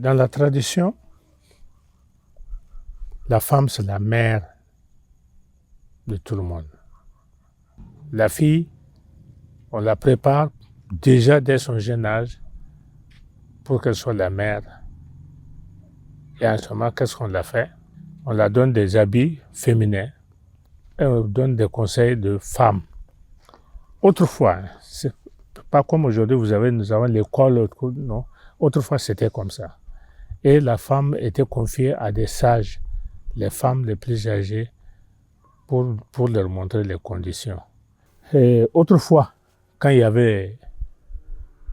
Dans la tradition, la femme, c'est la mère de tout le monde. La fille, on la prépare déjà dès son jeune âge pour qu'elle soit la mère. Et en ce moment, qu'est-ce qu'on la fait? On la donne des habits féminins et on donne des conseils de femme. Autrefois, c'est pas comme aujourd'hui, nous avons l'école, non. Autrefois, c'était comme ça. Et la femme était confiée à des sages, les femmes les plus âgées, pour leur montrer les conditions. Et autrefois, quand il y avait,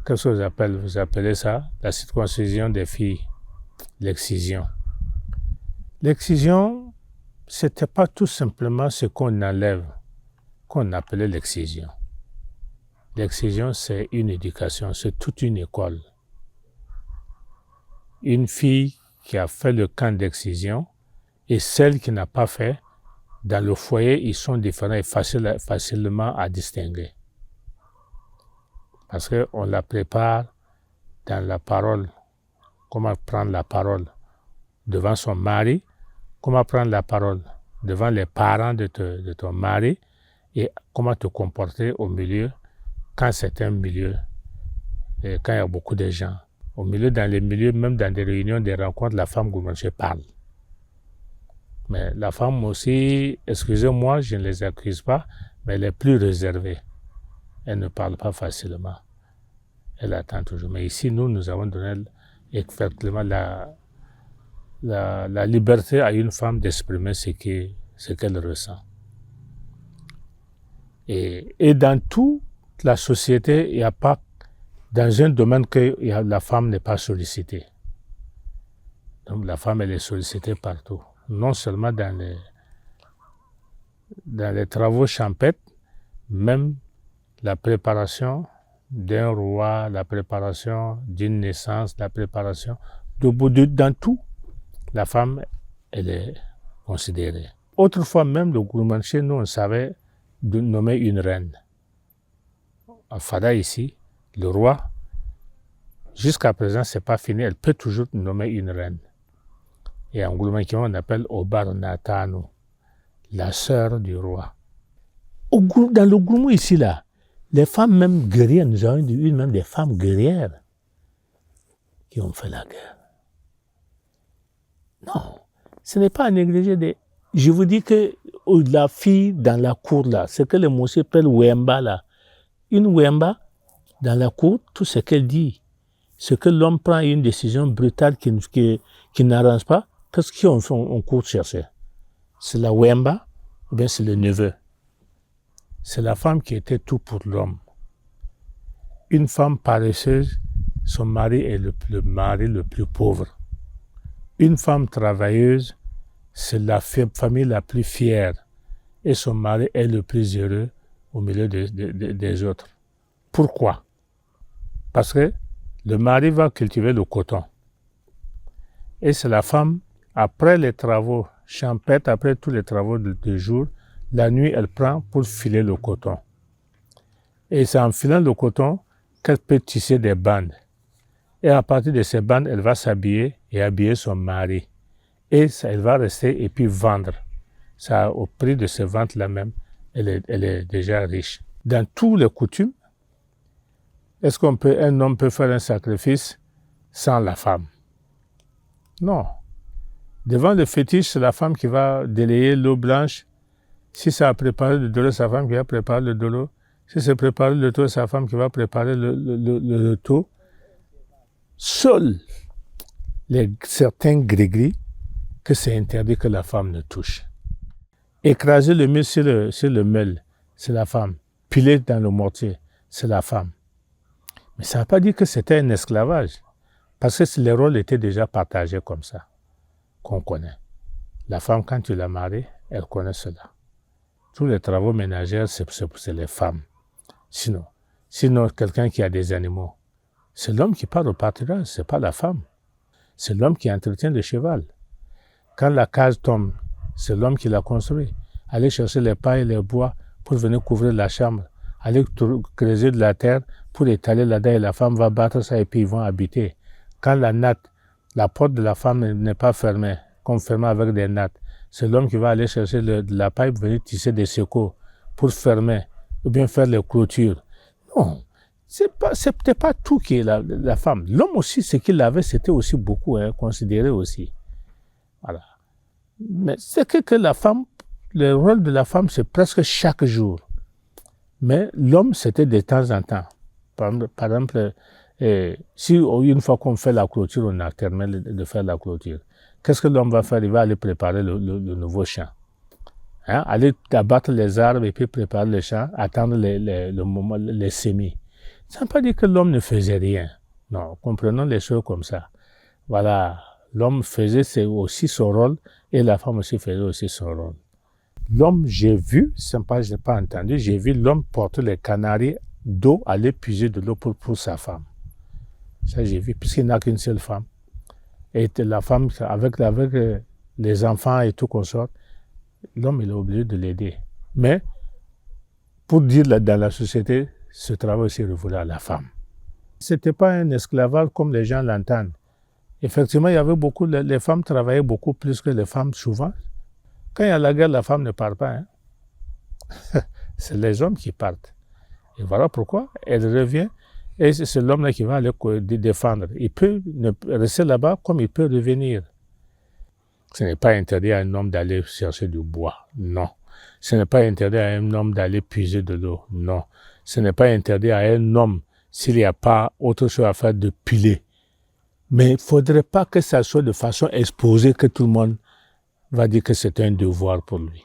qu'est-ce que vous appelez ça, la circoncision des filles, l'excision. L'excision, c'était pas tout simplement ce qu'on enlève, qu'on appelait l'excision. L'excision, c'est une éducation, c'est toute une école. Une fille qui a fait le camp d'excision et celle qui n'a pas fait, dans le foyer, ils sont différents et facilement à distinguer. Parce qu'on la prépare dans la parole, comment prendre la parole devant son mari, comment prendre la parole devant les parents de ton mari et comment te comporter au milieu quand c'est un milieu, et quand il y a beaucoup de gens. Au milieu, dans les milieux, même dans des réunions, des rencontres, la femme gourmandier parle. Mais la femme aussi, excusez-moi, je ne les accuse pas, mais elle est plus réservée. Elle ne parle pas facilement. Elle attend toujours. Mais ici, nous avons donné effectivement la liberté à une femme d'exprimer ce qu'elle ressent. Et dans toute la société, il n'y a pas, dans un domaine que la femme n'est pas sollicitée. Donc la femme, elle est sollicitée partout. Non seulement dans les travaux champêtres, même la préparation d'un roi, la préparation d'une naissance, la préparation dans tout, la femme, elle est considérée. Autrefois, même le gourmandier, nous, on savait nommer une reine. À Fada, ici, le roi, jusqu'à présent, ce n'est pas fini, elle peut toujours nommer une reine. Et en gourmandier, on appelle Obar Natano, la sœur du roi. Dans le gourmand ici, là, les femmes même guerrières, nous avons eu même des femmes guerrières qui ont fait la guerre. Non, ce n'est pas à négliger. Je vous dis que la fille dans la cour, là, ce que les Moussés appellent Wemba, là, une Wemba, dans la cour, tout ce qu'elle dit, ce que l'homme prend une décision brutale qui n'arrange pas, qu'est-ce qu'on court chercher? C'est la Wemba ou bien c'est le neveu? C'est la femme qui était tout pour l'homme. Une femme paresseuse, son mari est le mari le plus pauvre. Une femme travailleuse, c'est la famille la plus fière. Et son mari est le plus heureux au milieu des autres. Pourquoi? Parce que le mari va cultiver le coton. Et c'est la femme, après les travaux champêtres, après tous les travaux de jour, la nuit, elle prend pour filer le coton. Et c'est en filant le coton qu'elle peut tisser des bandes. Et à partir de ces bandes, elle va s'habiller et habiller son mari. Et ça, elle va rester et puis vendre. Ça, au prix de ces ventes-là même, elle est déjà riche. Dans tous les coutumes, est-ce qu'un homme peut faire un sacrifice sans la femme? Non. Devant le fétiche, c'est la femme qui va délayer l'eau blanche. Si ça a préparé le dolo, c'est sa femme qui va préparer le dolo. Si c'est préparé le taux, c'est sa femme qui va préparer le taux. Seuls certains gris-gris que c'est interdit que la femme ne touche. Écraser le mil sur le meule, c'est la femme. Piler dans le mortier, c'est la femme. Mais ça ne veut pas dire que c'était un esclavage. Parce que les rôles étaient déjà partagés comme ça, qu'on connaît. La femme, quand tu la maries, elle connaît cela. Tous les travaux ménagers, c'est les femmes. Sinon, quelqu'un qui a des animaux, c'est l'homme qui part au pâturage, ce n'est pas la femme. C'est l'homme qui entretient le cheval. Quand la case tombe, c'est l'homme qui l'a construit. Aller chercher les pailles et les bois pour venir couvrir la chambre. Aller creuser de la terre pour étaler là-dedans et la femme va battre ça et puis ils vont habiter. Quand la natte La porte de la femme n'est pas fermée, comme fermée avec des nattes. C'est l'homme qui va aller chercher de la paille, venir tisser des secours pour fermer, ou bien faire les clôtures. Non, c'était pas tout qui est la femme. L'homme aussi, ce qu'il avait, c'était aussi beaucoup considéré aussi. Voilà. Mais c'est que la femme, le rôle de la femme, c'est presque chaque jour. Mais l'homme, c'était de temps en temps. Par exemple, si une fois qu'on fait la clôture, on a terminé de faire la clôture, qu'est-ce que l'homme va faire? Il va aller préparer le nouveau champ. Aller abattre les arbres et puis préparer le champ, attendre le moment, les semis. Ça ne veut pas dire que l'homme ne faisait rien. Non, comprenons les choses comme ça. Voilà, l'homme faisait aussi son rôle et la femme aussi faisait aussi son rôle. L'homme, j'ai vu, je n'ai pas entendu, j'ai vu l'homme porter les canaris d'eau, aller puiser de l'eau pour sa femme. Ça, j'ai vu, puisqu'il n'a qu'une seule femme. Et la femme, avec les enfants et tout consort, l'homme, il est obligé de l'aider. Mais, pour dire dans la société, ce travail aussi révolu à la femme. Ce n'était pas un esclavage comme les gens l'entendent. Effectivement, il y avait beaucoup, les femmes travaillaient beaucoup plus que les femmes souvent. Quand il y a la guerre, la femme ne part pas. C'est les hommes qui partent. Et voilà pourquoi elle revient. Et c'est l'homme-là qui va aller défendre. Il peut rester là-bas comme il peut revenir. Ce n'est pas interdit à un homme d'aller chercher du bois. Non. Ce n'est pas interdit à un homme d'aller puiser de l'eau. Non. Ce n'est pas interdit à un homme, s'il n'y a pas autre chose à faire, de piler. Mais il ne faudrait pas que ça soit de façon exposée que tout le monde va dire que c'est un devoir pour lui.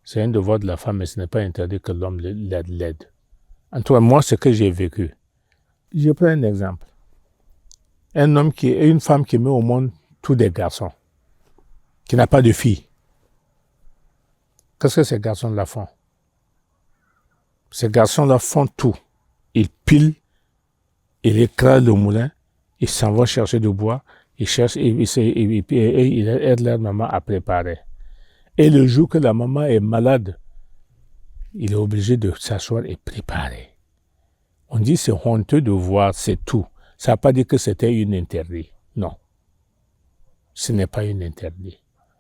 C'est un devoir de la femme, mais ce n'est pas interdit que l'homme l'aide. En tout cas, moi, ce que j'ai vécu. Je prends un exemple. Une femme qui met au monde tous des garçons, qui n'a pas de fille. Qu'est-ce que ces garçons-là font? Ces garçons-là font tout. Ils pilent, ils écrasent le moulin, ils s'en vont chercher du bois, ils cherchent et ils aident leur maman à préparer. Et le jour que la maman est malade, il est obligé de s'asseoir et préparer. On dit c'est honteux de voir, c'est tout. Ça ne veut pas dire que c'était une interdit. Non. Ce n'est pas une interdit.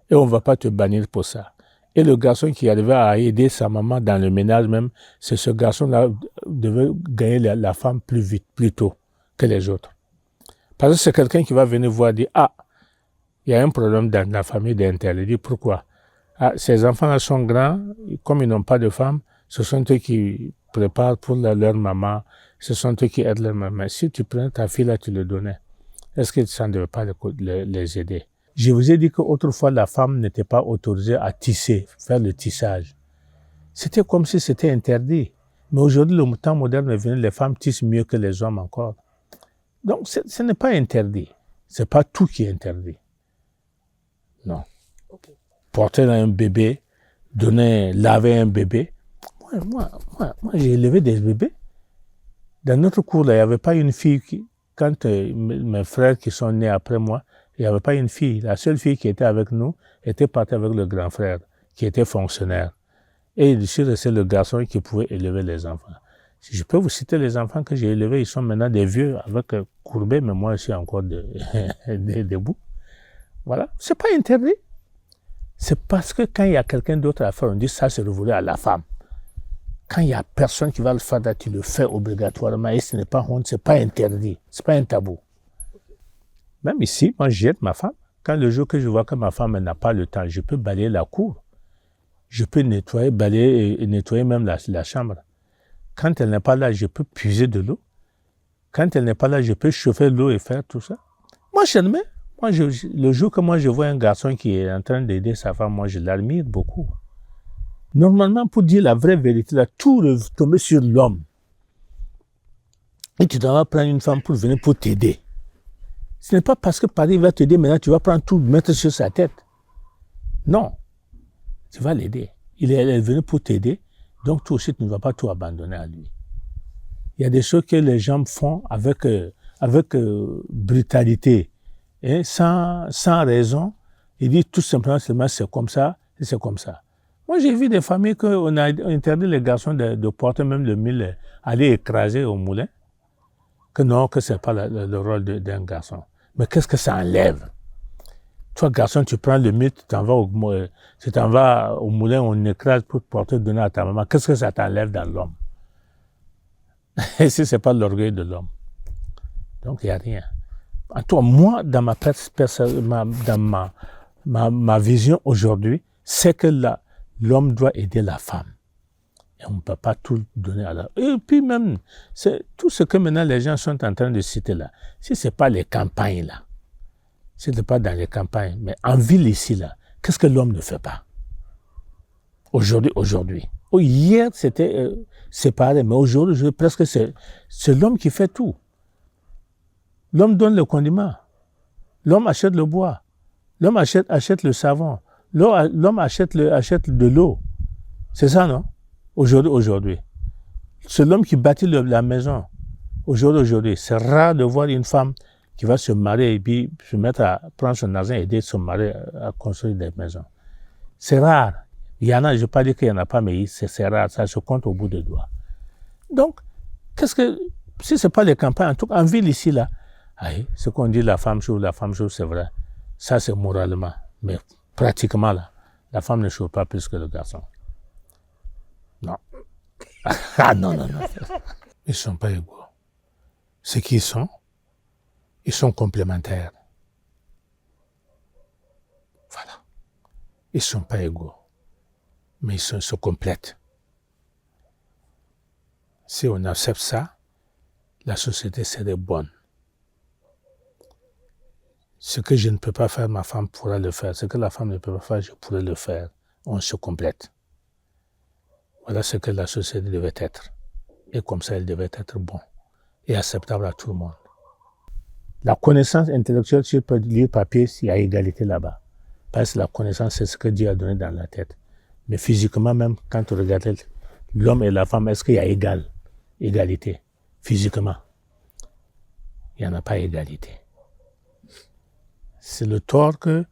Et on ne va pas te bannir pour ça. Et le garçon qui arrivait à aider sa maman dans le ménage même, c'est ce garçon-là devait gagner la femme plus vite, plus tôt que les autres. Parce que c'est quelqu'un qui va venir voir et dire « Ah, il y a un problème dans la famille d'Intel. » Il dit « Pourquoi ?»« Ah, ces enfants-là sont grands, comme ils n'ont pas de femme, ce sont eux qui préparent pour leur maman, ce sont eux qui aident leur maman. Si tu prends ta fille là, tu le donnais, est-ce que ça ne devait pas les aider ?» Je vous ai dit qu'autrefois, la femme n'était pas autorisée à tisser, faire le tissage. C'était comme si c'était interdit. Mais aujourd'hui, le temps moderne est venu, les femmes tissent mieux que les hommes encore. Donc, ce n'est pas interdit. Ce n'est pas tout qui est interdit. Non. Okay. Porter un bébé, laver un bébé. Moi, j'ai élevé des bébés. Dans notre cours, là, il n'y avait pas une fille quand mes frères qui sont nés après moi, il n'y avait pas une fille. La seule fille qui était avec nous était partie avec le grand frère, qui était fonctionnaire. Et il suis resté le garçon qui pouvait élever les enfants. Si je peux vous citer les enfants que j'ai élevés, ils sont maintenant des vieux avec courbés, mais moi je suis encore debout. Voilà. C'est pas interdit. C'est parce que quand il y a quelqu'un d'autre à faire, on dit ça c'est révolu à la femme. Quand il n'y a personne qui va le faire, tu le fais obligatoirement et ce n'est pas honte, ce n'est pas interdit, ce n'est pas un tabou. Même ici, moi j'aide ma femme. Quand le jour que je vois que ma femme n'a pas le temps, je peux balayer la cour. Je peux nettoyer, balayer et nettoyer même la chambre. Quand elle n'est pas là, je peux puiser de l'eau. Quand elle n'est pas là, je peux chauffer l'eau et faire tout ça. Moi, j'admets. Le jour que moi je vois un garçon qui est en train d'aider sa femme, moi je l'admire beaucoup. Normalement, pour dire la vraie vérité, là, tout retomber sur l'homme. Et tu dois prendre une femme pour venir pour t'aider. Ce n'est pas parce que Paris va t'aider, maintenant tu vas prendre tout, mettre sur sa tête. Non. Tu vas l'aider. Elle est venue pour t'aider, donc toi aussi tu ne vas pas tout abandonner à lui. Il y a des choses que les gens font avec brutalité, et sans raison. Ils disent tout simplement c'est comme ça, et c'est comme ça. Moi, j'ai vu des familles qu'on a interdit les garçons de porter même le mille, aller écraser au moulin. Que non, que ce n'est pas le rôle d'un garçon. Mais qu'est-ce que ça enlève? Toi, garçon, tu prends le mythe, tu t'en vas au moulin, on écrase pour porter donner à ta maman. Qu'est-ce que ça t'enlève dans l'homme? Et si ce n'est pas l'orgueil de l'homme. Donc, il n'y a rien. En tout cas, moi, dans ma vision aujourd'hui, c'est que l'homme doit aider la femme. Et on ne peut pas tout donner à la... Et puis même, c'est tout ce que maintenant les gens sont en train de citer là, si ce n'est pas les campagnes là, si ce n'est pas dans les campagnes, mais en ville ici là, qu'est-ce que l'homme ne fait pas? Aujourd'hui. Hier, c'était séparé, mais aujourd'hui, presque c'est l'homme qui fait tout. L'homme donne le condiment. L'homme achète le bois. L'homme achète le savon. L'homme achète de l'eau. C'est ça, non? Aujourd'hui. C'est l'homme qui bâtit la maison. Aujourd'hui. C'est rare de voir une femme qui va se marier et puis se mettre à prendre son argent et aider son mari à construire des maisons. C'est rare. Il y en a, je ne veux pas dire qu'il n'y en a pas, mais c'est rare. Ça se compte au bout des doigts. Donc, si ce n'est pas les campagnes, en tout cas en ville ici, là, ce qu'on dit la femme chauffe, c'est vrai. Ça, c'est moralement. Mais pratiquement, là, la femme ne chauffe pas plus que le garçon. Non. Ah non. Ils ne sont pas égaux. Ce qu'ils sont, ils sont complémentaires. Voilà. Ils ne sont pas égaux. Mais ils se complètent. Si on accepte ça, la société serait bonne. Ce que je ne peux pas faire, ma femme pourra le faire. Ce que la femme ne peut pas faire, je pourrais le faire. On se complète. Voilà ce que la société devait être. Et comme ça, elle devait être bon et acceptable à tout le monde. La connaissance intellectuelle, tu peux lire papier s'il y a égalité là-bas. Parce que la connaissance, c'est ce que Dieu a donné dans la tête. Mais physiquement même, quand tu regardes l'homme et la femme, est-ce qu'il y a égalité? Physiquement, il n'y en a pas égalité. C'est le tort que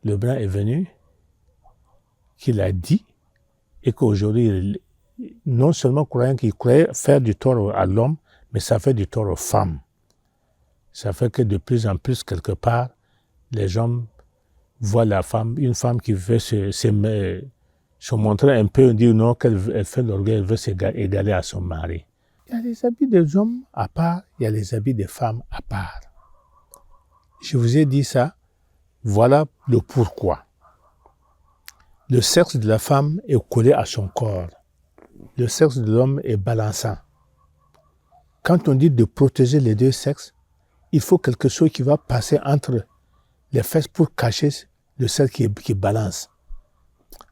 le blanc est venu, qu'il a dit, et qu'aujourd'hui, non seulement croyant qu'il croyait faire du tort à l'homme, mais ça fait du tort aux femmes. Ça fait que de plus en plus, quelque part, les hommes voient la femme, une femme qui veut se montrer un peu, dire non, qu'elle fait l'orgueil, elle veut s'égaler à son mari. Il y a les habits des hommes à part, il y a les habits des femmes à part. Je vous ai dit ça, voilà le pourquoi. Le sexe de la femme est collé à son corps. Le sexe de l'homme est balançant. Quand on dit de protéger les deux sexes, il faut quelque chose qui va passer entre les fesses pour cacher le sexe qui balance.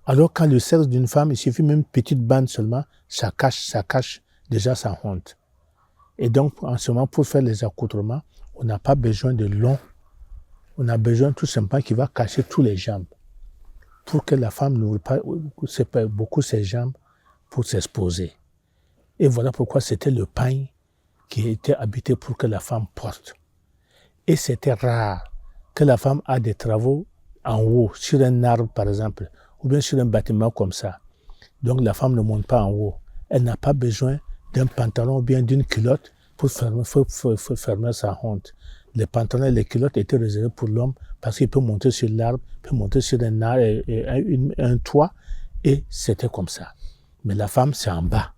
Alors quand le sexe d'une femme, il suffit même une petite bande seulement, ça cache déjà sa honte. Et donc, en ce moment, pour faire les accoutrements, on n'a pas besoin de long. On a besoin tout simplement qui va cacher tous les jambes. Pour que la femme n'ouvre pas beaucoup ses jambes pour s'exposer. Et voilà pourquoi c'était le pagne qui était habité pour que la femme porte. Et c'était rare que la femme a des travaux en haut, sur un arbre par exemple, ou bien sur un bâtiment comme ça. Donc la femme ne monte pas en haut. Elle n'a pas besoin d'un pantalon ou bien d'une culotte pour fermer sa honte. Les pantalons et les culottes étaient réservés pour l'homme parce qu'il peut monter sur l'arbre, peut monter sur un toit, et c'était comme ça. Mais la femme, c'est en bas.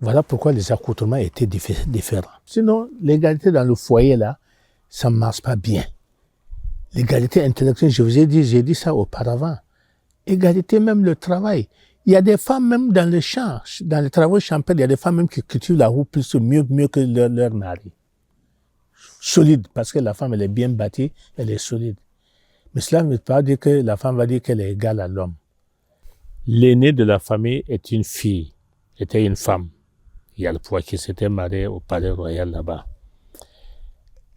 Voilà pourquoi les accoutrements étaient différents. Sinon, l'égalité dans le foyer, là, ça ne marche pas bien. L'égalité intellectuelle, j'ai dit ça auparavant. Égalité, même le travail. Il y a des femmes, même dans les champs, dans les travaux champêtres, il y a des femmes même qui cultivent la roue mieux que leur mari. Solide, parce que la femme, elle est bien bâtie, elle est solide. Mais cela ne veut pas dire que la femme va dire qu'elle est égale à l'homme. L'aînée de la famille est une fille, était une femme. Il y a le poids qui s'était marié au palais royal là-bas.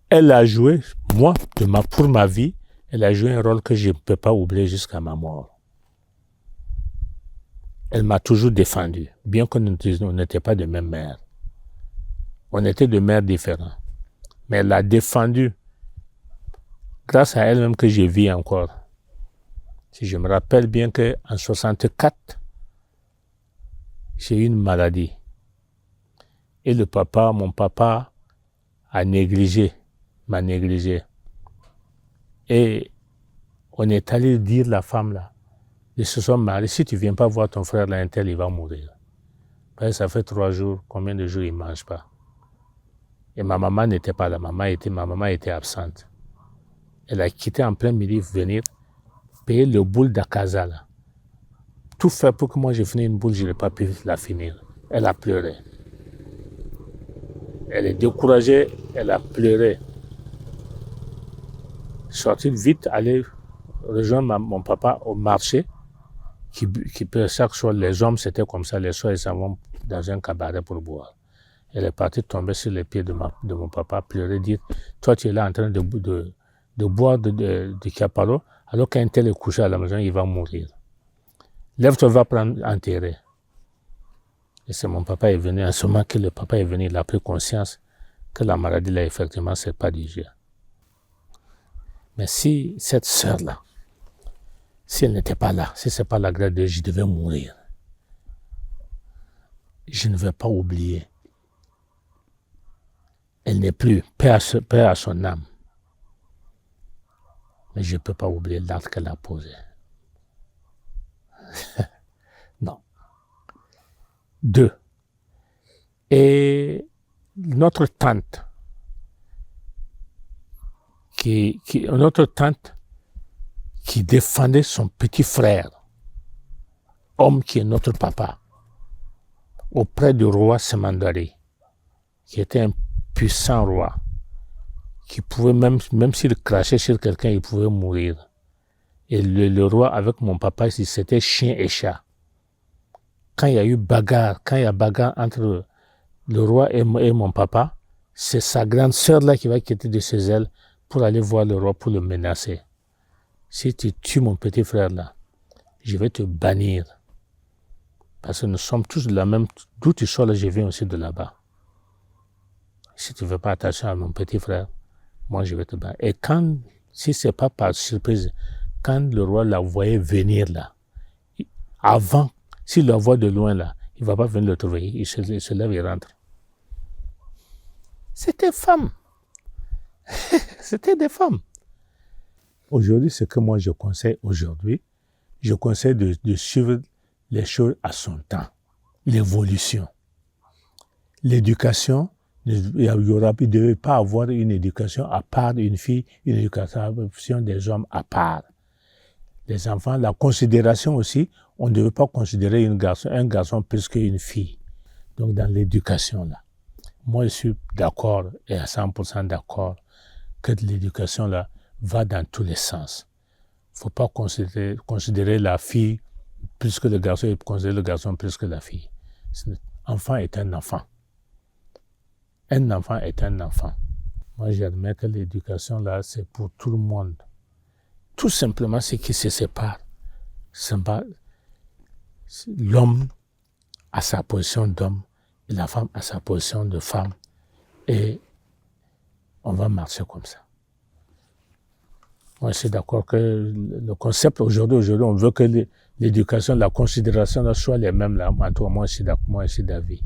Elle a joué, pour ma vie, elle a joué un rôle que je ne peux pas oublier jusqu'à ma mort. Elle m'a toujours défendu, bien qu'on n'était pas de même mère. On était de mères différentes. Mais elle a défendu, grâce à elle-même que je vis encore. Si je me rappelle bien qu'en 1964, j'ai eu une maladie. Et mon papa m'a négligé. Et on est allé dire la femme là, ils se sont mariés, si tu ne viens pas voir ton frère là, un tel, il va mourir. Parce que ça fait 3 jours, combien de jours il ne mange pas. Et ma maman n'était pas là, ma maman était absente. Elle a quitté en plein midi, venir payer le boule d'Akaza là. Tout fait pour que moi je finisse une boule, je n'ai pas pu la finir. Elle a pleuré. Elle est découragée, elle a pleuré. Sorti vite, aller rejoindre mon papa au marché, qui chaque soir, les hommes c'était comme ça, les soirs ils s'en vont dans un cabaret pour boire. Elle est partie tomber sur les pieds de mon papa, pleurer, dire, toi tu es là en train de boire du caparo, alors qu'un tel est couché à la maison, il va mourir. Lève-toi, va prendre enterrer. Et c'est mon papa est venu, en ce moment que le papa est venu, il a pris conscience que la maladie là, effectivement, c'est pas du jeu. Mais si cette sœur-là, si elle n'était pas là, si ce n'est pas la grâce de Dieu, je devais mourir. Je ne vais pas oublier. Elle n'est plus, paix à son âme. Mais je ne peux pas oublier l'acte qu'elle a posé. Non. 2. Et notre tante, qui défendait son petit frère, homme qui est notre papa, auprès du roi Semandari, qui était un puissant roi, qui pouvait même s'il crachait sur quelqu'un, il pouvait mourir. Et le roi, avec mon papa, c'était chien et chat. Quand il y a bagarre entre le roi et mon papa, c'est sa grande sœur là qui va quitter de ses ailes pour aller voir le roi pour le menacer. Si tu tues mon petit frère là, je vais te bannir. Parce que nous sommes tous de la même... D'où tu sors là, je viens aussi de là-bas. Si tu ne veux pas attention à mon petit frère, moi je vais te bannir. Et quand, si ce n'est pas par surprise, quand le roi la voyait venir là, avant, s'il la voit de loin là, il ne va pas venir le trouver. Il se lève et rentre. C'était femme. C'était des femmes. Aujourd'hui, ce que moi je conseille de suivre les choses à son temps. L'évolution. L'éducation, il ne devait pas avoir une éducation à part une fille, une éducation des hommes à part. Les enfants, la considération aussi, on ne devait pas considérer un garçon plus qu'une fille. Donc dans l'éducation là, moi je suis d'accord et à 100% d'accord que l'éducation là va dans tous les sens. Il ne faut pas considérer la fille plus que le garçon et considérer le garçon plus que la fille. L'enfant est un enfant. Un enfant est un enfant. Moi, j'admets que l'éducation, là, c'est pour tout le monde. Tout simplement, ce qui se sépare, l'homme a sa position d'homme et la femme a sa position de femme. Et on va marcher comme ça. Moi, je suis d'accord que le concept aujourd'hui, on veut que l'éducation, la considération soit les mêmes. Là. Moi, je suis d'avis.